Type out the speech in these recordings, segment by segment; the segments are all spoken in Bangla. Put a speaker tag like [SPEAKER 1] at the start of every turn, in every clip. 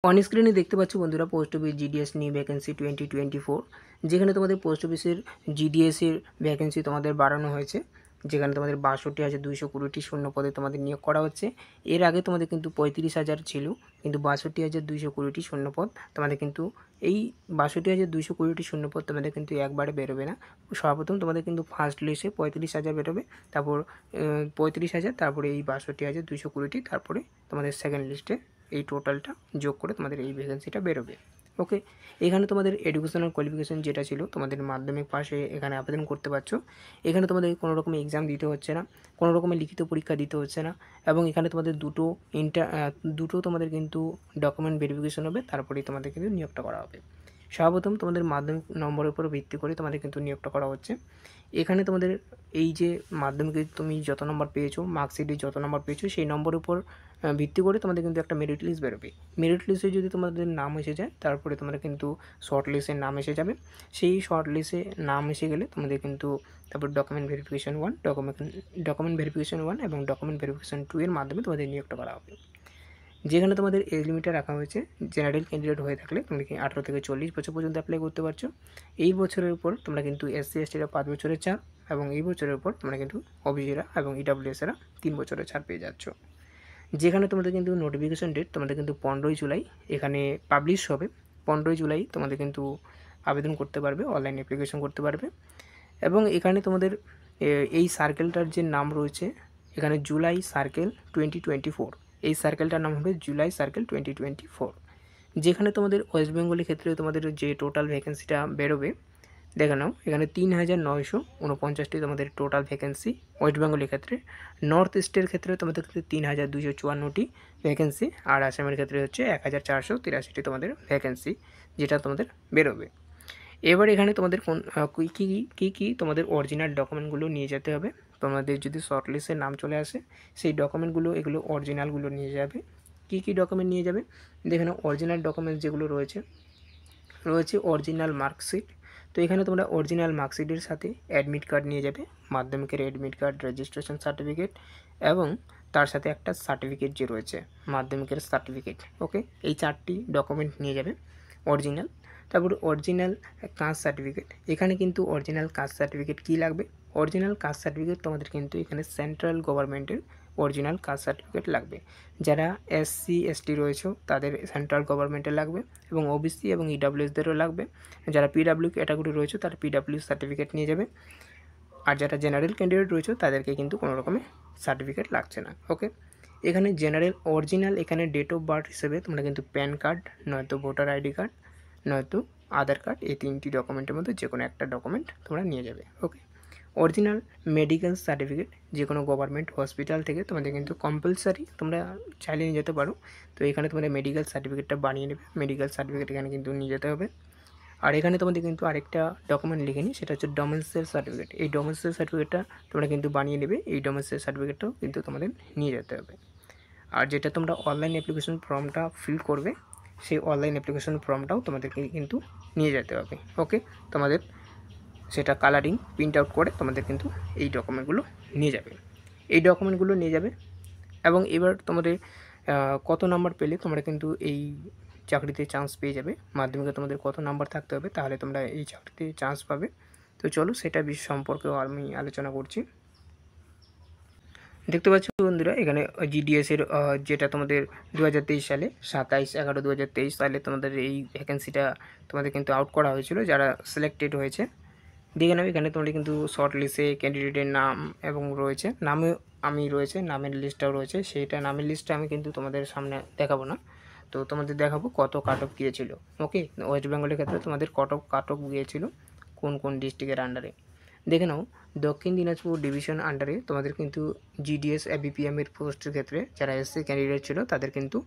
[SPEAKER 1] অন স্ক্রিনে দেখতে পাচ্ছ বন্ধুরা post office GDS new vacancy 2024, যেখানে তোমাদের পোস্ট অফিসের জিডিএসের ভ্যাকেন্সি তোমাদের বাড়ানো হয়েছে, যেখানে তোমাদের ৬২,২২০টি শূন্য পদে তোমাদের নিয়োগ করা হচ্ছে। এর আগে তোমাদের কিন্তু ৩৫,০০০ ছিল, কিন্তু ৬২,২২০টি শূন্য পদ তোমাদের কিন্তু এই ৬২,২২০টি শূন্য পদ তোমাদের কিন্তু একবারে বেরোবে না। সর্বপ্রথম তোমাদের কিন্তু ফার্স্ট লিস্টে ৩৫,০০০ বেরোবে, তারপর ৩৫,০০০, তারপরে এই ৬২,২২০টি, তারপরে তোমাদের সেকেন্ড লিস্টে এই টোটালটা যোগ করে তোমাদের এই ভ্যাকেন্সিটা বেরোবে। ওকে, এখানে তোমাদের এডুকেশনাল কোয়ালিফিকেশন যেটা ছিল তোমাদের মাধ্যমিক পাশে এখানে আবেদন করতে পারছো। এখানে তোমাদের কোনো রকমের এক্সাম দিতে হচ্ছে না, কোনো রকমের লিখিত পরীক্ষা দিতে হচ্ছে না, এবং এখানে তোমাদের দুটো তোমাদের কিন্তু ডকুমেন্ট ভেরিফিকেশন হবে, তারপরেই তোমাদের কিন্তু নিয়োগটা করা হবে। সর্বপ্রথম তোমাদের মাধ্যমিক নম্বরের উপর ভিত্তি করে তোমাদের কিন্তু নিয়োগটা করা হচ্ছে। এখানে তোমাদের এই যে মাধ্যমিকে তুমি যত নম্বর পেয়েছো, মার্কশিটে যত নম্বর পেয়েছো, সেই নম্বরের উপর ভিত্তি করে তোমাদের কিন্তু একটা মেরিট লিস্ট বেরোবে। মেরিট লিস্টে যদি তোমাদের নাম এসে যায়, তারপরে তোমাদের কিন্তু শর্ট লিস্টে নাম এসে যাবে। সেই শর্ট লিস্টে নাম এসে গেলে তোমাদের কিন্তু তারপর ডকুমেন্ট ভেরিফিকেশন 1 এবং ডকুমেন্ট ভেরিফিকেশন 2 এর মাধ্যমে তোমাদের নিয়োগটা করা হবে। যেখানে তোমাদের এজ লিমিটটা রাখা হয়েছে, জেনারেল ক্যান্ডিডেট হয়ে থাকলে তোমরা কি 18 থেকে 40 বছর পর্যন্ত অ্যাপ্লাই করতে পারছো। এই বছরের উপর তোমরা কিন্তু SC STরা 5 বছরের ছাড়, এবং এই বছরের উপর তোমরা কিন্তু OBCরা এবং EWSরা 3 বছরের ছাড় পেয়ে যাচ্ছ। যেখানে তোমাদের কিন্তু নোটিফিকেশন ডেট তোমাদের কিন্তু 15ই জুলাই এখানে পাবলিশ হবে। 15ই জুলাই তোমাদের কিন্তু আবেদন করতে পারবে, অনলাইন অ্যাপ্লিকেশন করতে পারবে। এবং এখানে তোমাদের এই সার্কেলটার যে নাম রয়েছে, এখানে জুলাই সার্কেল 2024, এই সার্কেলটার নাম হবে জুলাই সার্কেল 2024। যেখানে তোমাদের ওয়েস্ট বেঙ্গলের ক্ষেত্রে তোমাদের যে টোটাল ভ্যাকেন্সিটা বেরোবে, দেখে নাও এখানে ৩,৯৪৯টি তোমাদের টোটাল ভ্যাকেন্সি ওয়েস্ট বেঙ্গলের ক্ষেত্রে। নর্থ ইস্টের ক্ষেত্রে তোমাদের ৩,২৫৪টি ভ্যাকেন্সি, আর আসামের ক্ষেত্রে হচ্ছে ১,৪৮৩টি তোমাদের ভ্যাকেন্সি যেটা তোমাদের বেরোবে। এবার এখানে তোমাদের কী তোমাদের অরিজিনাল ডকুমেন্টগুলো নিয়ে যেতে হবে। তোমাদের যদি শর্ট লিস্টে নাম চলে আসে, সেই ডকুমেন্টগুলো এগুলো অরিজিনালগুলো নিয়ে যাবে। কী ডকুমেন্ট নিয়ে যাবে, দেখে নাও অরিজিনাল ডকুমেন্টস যেগুলো রয়েছে অরিজিনাল মার্কশিট। তো এখানে তোমরা অরিজিনাল মার্কশিটের সাথে অ্যাডমিট কার্ড নিয়ে যাবে, মাধ্যমিকের অ্যাডমিট কার্ড, রেজিস্ট্রেশন সার্টিফিকেট, এবং তার সাথে একটা সার্টিফিকেট যে রয়েছে মাধ্যমিকের সার্টিফিকেট। ওকে, এই 4টি ডকুমেন্ট নিয়ে যাবে অরিজিনাল। তারপর অরিজিনাল কাস্ট সার্টিফিকেট, এখানে কিন্তু অরিজিনাল কাস্ট সার্টিফিকেট কী লাগবে, অরিজিনাল কাস্ট সার্টিফিকেট তোমাদের কিন্তু এখানে সেন্ট্রাল গভর্নমেন্টের অরিজিনাল কাস্ট সার্টিফিকেট লাগবে। যারা SC ST রয়েছে তাদের সেন্ট্রাল গভর্নমেন্টের লাগবে, এবং OBC এবং EWSদেরও লাগবে। যারা PW ক্যাটাগরি রয়েছে তারা PW সার্টিফিকেট নিয়ে যাবে, আর যারা জেনারেল ক্যান্ডিডেট রয়েছে তাদেরকে কিন্তু কোনো রকমের সার্টিফিকেট লাগছে না। ওকে, এখানে জেনারেল অরিজিনাল এখানে ডেট অফ বার্থ হিসেবে তোমরা কিন্তু প্যান কার্ড, নয়তো ভোটার ID কার্ড, নয়তো আধার কার্ড, এই 3টি ডকুমেন্টের মধ্যে যে কোনো একটা ডকুমেন্ট তোমরা নিয়ে যাবে। ওকে, অরিজিনাল মেডিকেল সার্টিফিকেট যে কোনো গভর্নমেন্ট হসপিটাল থেকে তোমাদের কিন্তু কম্পালসারি, তোমরা চাইলে নিয়ে যেতে পারো। তো এখানে তোমাদের মেডিকেল সার্টিফিকেটটা বানিয়ে নেবে, মেডিকেল সার্টিফিকেট এখানে কিন্তু নিয়ে যেতে হবে। আর এখানে তোমাদের কিন্তু আরেকটা ডকুমেন্ট লিখে নিই, সেটা হচ্ছে ডোমেসাইল সার্টিফিকেট। এই ডোমেসাইল সার্টিফিকেটটা তোমরা কিন্তু বানিয়ে নেবে, এই ডোমেসাইল সার্টিফিকেটটাও কিন্তু তোমাদের নিয়ে যেতে হবে। আর যেটা তোমরা অনলাইন অ্যাপ্লিকেশন ফর্মটা ফিল করবে, সেই অনলাইন অ্যাপ্লিকেশন ফর্মটাও তোমাদেরকে কিন্তু নিয়ে যেতে হবে। ওকে, তোমাদের সেটা কালারিং প্রিন্ট আউট করে তোমাদের কিন্তু এই ডকুমেন্টগুলো নিয়ে যাবে। এবং এবার তোমাদের কত নাম্বার পেলে তোমরা কিন্তু এই চাকরিতে চান্স পেয়ে যাবে, মাধ্যমিকে তোমাদের কত নাম্বার থাকতে হবে, তাহলে তোমরা এই চাকরিতে চান্স পাবে। তো চলো সেটা বিষয় সম্পর্কেও আমি আলোচনা করছি। দেখতে পাচ্ছ বন্ধুরা, এখানে জিডিএসের যেটা তোমাদের 2023 সালে 27/11/2023 সালে তোমাদের এই ভ্যাকেন্সিটা তোমাদের কিন্তু আউট করা হয়েছিল। যারা সিলেক্টেড হয়েছে দেখে নাও, এখানে তোমরা কিন্তু শর্ট লিস্টে ক্যান্ডিডেটের নাম এবং রয়েছে, নামের লিস্টটাও রয়েছে। সেইটা নামের লিস্টটা আমি কিন্তু তোমাদের সামনে দেখাবো না, তো তোমাদের দেখাবো কত কাট অফ গিয়েছিল। ওকে, ওয়েস্ট বেঙ্গলের ক্ষেত্রে তোমাদের কাট অফ গিয়েছিল কোন ডিস্ট্রিক্টের আন্ডারে। দেখে নাও, দক্ষিণ দিনাজপুর ডিভিশন আন্ডারে তোমাদের কিন্তু GDS ABPM এর পোস্টের ক্ষেত্রে যারা SC ক্যান্ডিডেট ছিল তাদের কিন্তু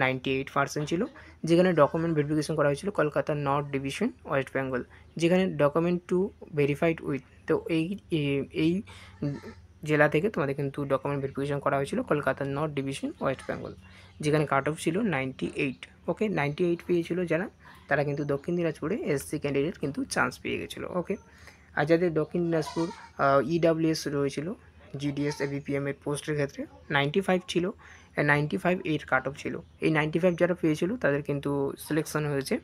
[SPEAKER 1] 98% ছিল। যেখানে ডকুমেন্ট ভেরিফিকেশন করা হয়েছিল Kolkata north division West Bengal, যেখানে ডকুমেন্ট টু ভেরিফাইড উইথ। তো এই জেলা থেকে তোমাদের কিন্তু ডকুমেন্ট ভেরিফিকেশন করা হয়েছিল Kolkata north division West Bengal, যেখানে কাট অফ ছিল 98। ওকে, 98 পেয়েছিল যারা, তারা কিন্তু দক্ষিণ দিনাজপুরে SC ক্যান্ডিডেট কিন্তু চান্স পেয়ে গেছিলো। ওকে, আর যাদের দক্ষিণ দিনাজপুর EWS রয়েছিল GDS ABPM এর পোস্টের ক্ষেত্রে 95 ছিল, 95 কাট অফ ছিল। এই 95 যারা পেয়েছিল তাদের কিন্তু সিলেকশন হয়েছে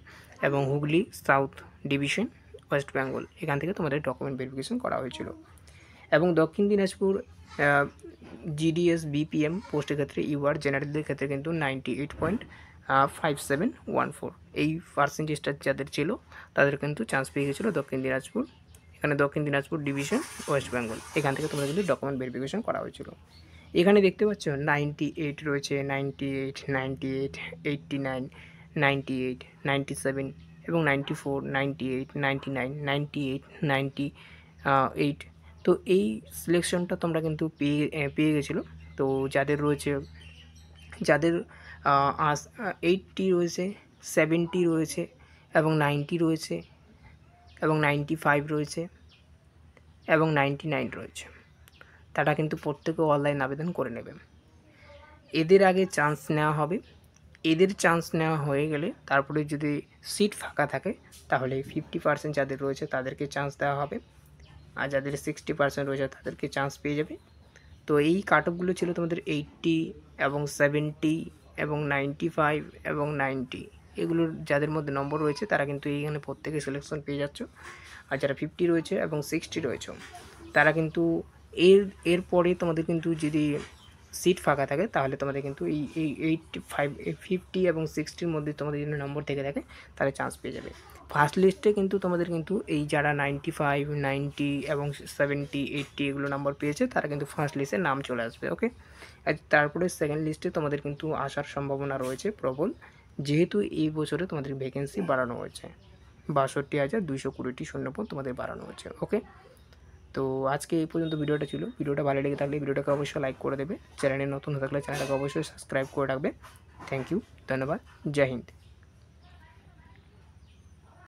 [SPEAKER 1] এবং Hooghly south division West Bengal এখান থেকে তোমাদের ডকুমেন্ট ভেরিফিকেশন করা হয়েছিল। এবং দক্ষিণ দিনাজপুর জিডিএস বিপিএম পোস্টের ক্ষেত্রে ইউআর জেনারেলদের ক্ষেত্রে কিন্তু 98.5714 এই পার্সেন্টেজটা যাদের ছিল তাদের কিন্তু চান্স পেয়ে গেছিলো দক্ষিণ দিনাজপুর। এখানে দক্ষিণ দিনাজপুর ডিভিশন ওয়েস্ট বেঙ্গল এখান থেকে তোমাদের কিন্তু ডকুমেন্ট ভেরিফিকেশন করা হয়েছিল। এখানে দেখতে পাচ্ছ 98 রয়েছে, 98, 98, 89, 98, 97 এবং 94, 98, 99, 98, 98। তো এই সিলেকশনটা তোমরা কিন্তু পেয়ে গেছিলো। তো যাদের রয়েছে, যাদের 80 রয়েছে, 70 রয়েছে এবং 90 রয়েছে এবং 95 রয়েছে এবং 99 রয়েছে, তারা কিন্তু প্রত্যেকে অনলাইন আবেদন করে নেবে। এদের আগে চান্স নেওয়া হবে। এদের চান্স নেওয়া হয়ে গেলে তারপরে যদি সিট ফাঁকা থাকে তাহলে 50% যাদের রয়েছে তাদেরকে চান্স দেওয়া হবে, আর যাদের 60% রয়েছে তাদেরকে চান্স পেয়ে যাবে। তো এই কাট অফগুলো ছিল তোমাদের 80 এবং 70 এবং 95 এবং 90, এগুলোর যাদের মধ্যে নম্বর রয়েছে তারা কিন্তু এইখানে প্রত্যেকে সিলেকশন পেয়ে যাচ্ছ। আর যারা 50 রয়েছে এবং 60 রয়েছে তারা কিন্তু এরপরে তোমাদের কিন্তু যদি সিট ফাঁকা থাকে তাহলে তোমাদের কিন্তু এই 85, 50 এবং 60-র মধ্যে তোমাদের যদি নম্বর থেকে থাকে তাহলে চান্স পেয়ে যাবে। ফার্স্ট লিস্টে কিন্তু তোমাদের কিন্তু এই যারা 95, 90 এবং 70, 80 এগুলো নাম্বার পেয়েছে তারা কিন্তু ফার্স্ট লিস্টে নাম চলে আসবে। ওকে, আর তারপরে সেকেন্ড লিস্টে তোমাদের কিন্তু আসার সম্ভাবনা রয়েছে প্রবল, যেহেতু এই বছরে তোমাদের ভ্যাকেন্সি বাড়ানো হয়েছে, 62,220টি শূন্যপদ তোমাদের বাড়ানো হয়েছে। ওকে, তো আজকে এই পর্যন্ত ভিডিওটা ছিল। ভিডিওটা ভালো লেগে থাকলে ভিডিওটাকে অবশ্যই লাইক করে দেবে, চ্যানেলে নতুন হয়ে থাকলে চ্যানেলটাকে অবশ্যই সাবস্ক্রাইব করে রাখবে। থ্যাংক ইউ, ধন্যবাদ, জয় হিন্দ।